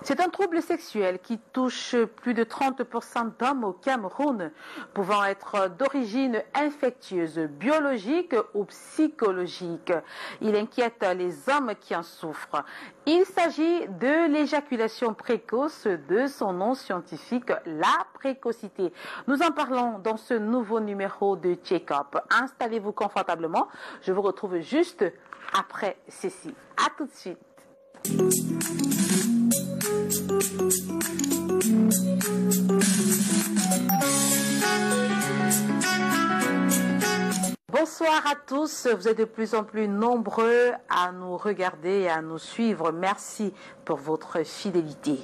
C'est un trouble sexuel qui touche plus de 30% d'hommes au Cameroun, pouvant être d'origine infectieuse, biologique ou psychologique. Il inquiète les hommes qui en souffrent. Il s'agit de l'éjaculation précoce, de son nom scientifique, la précocité. Nous en parlons dans ce nouveau numéro de Check-up. Installez-vous confortablement. Je vous retrouve juste après ceci. À tout de suite. Bonsoir à tous, vous êtes de plus en plus nombreux à nous regarder et à nous suivre. Merci pour votre fidélité.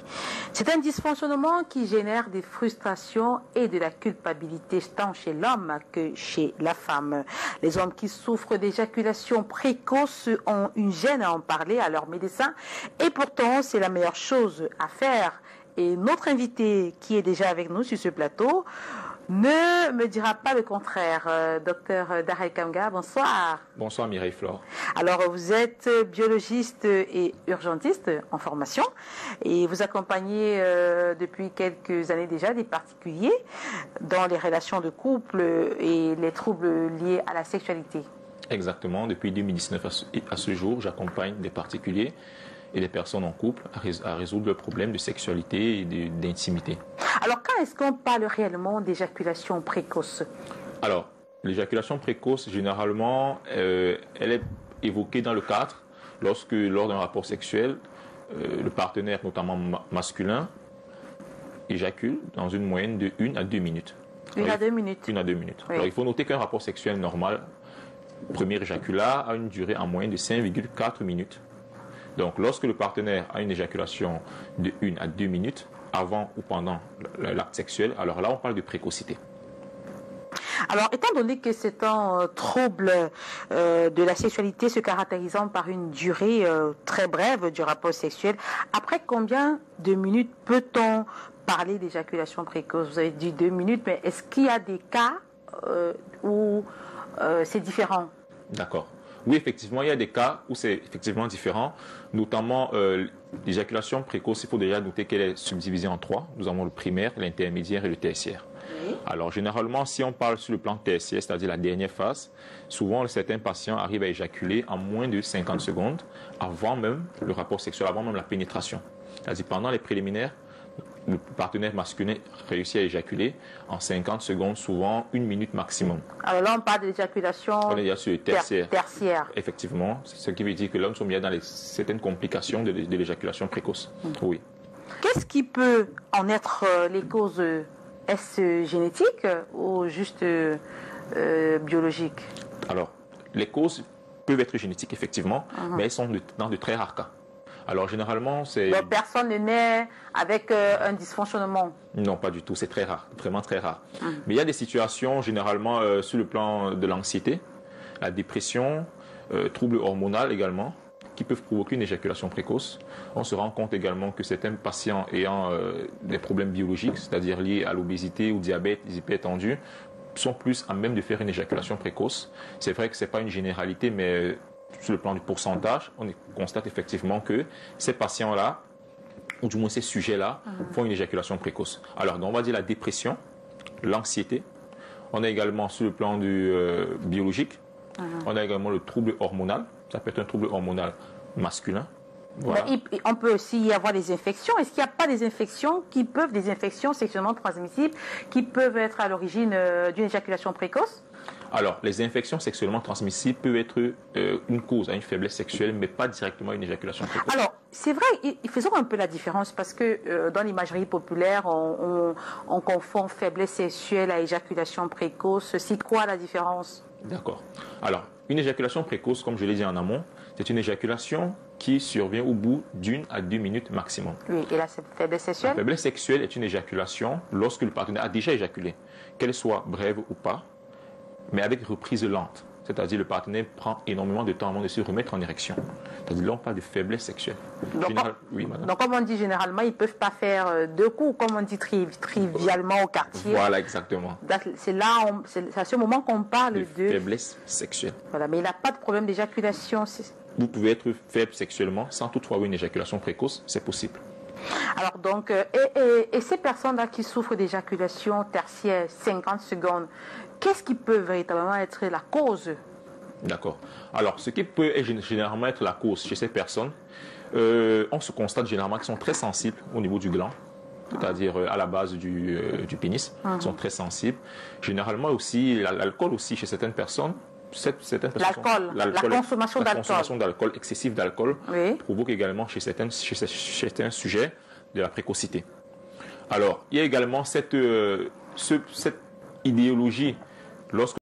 C'est un dysfonctionnement qui génère des frustrations et de la culpabilité tant chez l'homme que chez la femme. Les hommes qui souffrent d'éjaculation précoce ont une gêne à en parler à leur médecin et pourtant c'est la meilleure chose à faire. Et notre invité qui est déjà avec nous sur ce plateau ne me dira pas le contraire. Docteur Darel Kamga, bonsoir. Bonsoir Mireille Flore. Alors vous êtes biologiste et urgentiste en formation et vous accompagnez depuis quelques années déjà des particuliers dans les relations de couple et les troubles liés à la sexualité. Exactement, depuis 2019 à ce jour, j'accompagne des particuliers et des personnes en couple à résoudre le problème de sexualité et d'intimité. Alors, quand est-ce qu'on parle réellement d'éjaculation précoce? Alors, l'éjaculation précoce, généralement, elle est évoquée dans le cadre lors d'un rapport sexuel, le partenaire, notamment masculin, éjacule dans une moyenne de 1 à 2 minutes. 1 à 2 minutes. 1 à 2 minutes. Oui. Alors, il faut noter qu'un rapport sexuel normal, premier éjaculat, a une durée en moyenne de 5,4 minutes. Donc, lorsque le partenaire a une éjaculation de 1 à 2 minutes, avant ou pendant l'acte sexuel, alors là, on parle de précocité. Alors, étant donné que c'est un trouble de la sexualité se caractérisant par une durée très brève du rapport sexuel, après combien de minutes peut-on parler d'éjaculation précoce? Vous avez dit 2 minutes, mais est-ce qu'il y a des cas où c'est différent? D'accord. Oui, effectivement, il y a des cas où c'est effectivement différent, notamment l'éjaculation précoce. Il faut déjà noter qu'elle est subdivisée en 3. Nous avons le primaire, l'intermédiaire et le tertiaire. Oui. Alors, généralement, si on parle sur le plan tertiaire, c'est-à-dire la dernière phase, souvent, certains patients arrivent à éjaculer en moins de 50 secondes avant même le rapport sexuel, avant même la pénétration. C'est-à-dire, pendant les préliminaires, le partenaire masculin réussit à éjaculer en 50 secondes, souvent 1 minute maximum. Alors là, on parle d'éjaculation tertiaire. Effectivement, ce qui veut dire que là, nous sommes bien dans certaines complications de l'éjaculation précoce. Oui. Qu'est-ce qui peut en être les causes? Est-ce génétique ou juste biologique? Alors, les causes peuvent être génétiques, effectivement, mais elles sont dans de très rares cas. Alors, généralement, c'est... Donc, personne ne naît avec un dysfonctionnement? Non, pas du tout. C'est très rare, vraiment très rare. Mais il y a des situations, généralement, sur le plan de l'anxiété, la dépression, troubles hormonaux également, qui peuvent provoquer une éjaculation précoce. On se rend compte également que certains patients ayant des problèmes biologiques, c'est-à-dire liés à l'obésité ou diabète, les hypertendus, sont plus à même de faire une éjaculation précoce. C'est vrai que ce n'est pas une généralité, mais... sur le plan du pourcentage, on constate effectivement que ces patients-là, ou du moins ces sujets-là, font une éjaculation précoce. Alors, on va dire la dépression, l'anxiété. On a également sur le plan du biologique, on a également le trouble hormonal. Ça peut être un trouble hormonal masculin. Voilà. Mais on peut aussi y avoir des infections. Est-ce qu'il n'y a pas des infections des infections sexuellement transmissibles qui peuvent être à l'origine d'une éjaculation précoce? Alors, les infections sexuellement transmissibles peuvent être une cause à une faiblesse sexuelle, mais pas directement une éjaculation précoce. Alors, c'est vrai, faisons un peu la différence parce que dans l'imagerie populaire, on confond faiblesse sexuelle à éjaculation précoce. C'est quoi la différence? D'accord. Alors, une éjaculation précoce, comme je l'ai dit en amont, c'est une éjaculation qui survient au bout d'1 à 2 minutes maximum. Oui, et la faiblesse sexuelle? La faiblesse sexuelle est une éjaculation lorsque le partenaire a déjà éjaculé, qu'elle soit brève ou pas, mais avec reprise lente. C'est-à-dire le partenaire prend énormément de temps avant de se remettre en érection. C'est-à-dire là, on parle de faiblesse sexuelle. Oui, madame. Donc, comme on dit généralement, ils ne peuvent pas faire 2 coups, comme on dit trivialement au quartier. Voilà, exactement. C'est à ce moment qu'on parle de faiblesse sexuelle. Voilà, mais il n'a pas de problème d'éjaculation. Vous pouvez être faible sexuellement sans toutefois avoir une éjaculation précoce, c'est possible. Alors donc, et ces personnes-là qui souffrent d'éjaculation tertiaire, 50 secondes, qu'est-ce qui peut véritablement être la cause? D'accord. Alors, ce qui peut généralement être la cause chez ces personnes, on se constate généralement qu'ils sont très sensibles au niveau du gland, c'est-à-dire à la base du pénis, ils sont très sensibles. Généralement aussi, l'alcool aussi chez certaines personnes, la consommation d'alcool, excessive d'alcool, oui, provoque également chez certains sujets de la précocité. Alors, il y a également cette idéologie, lorsque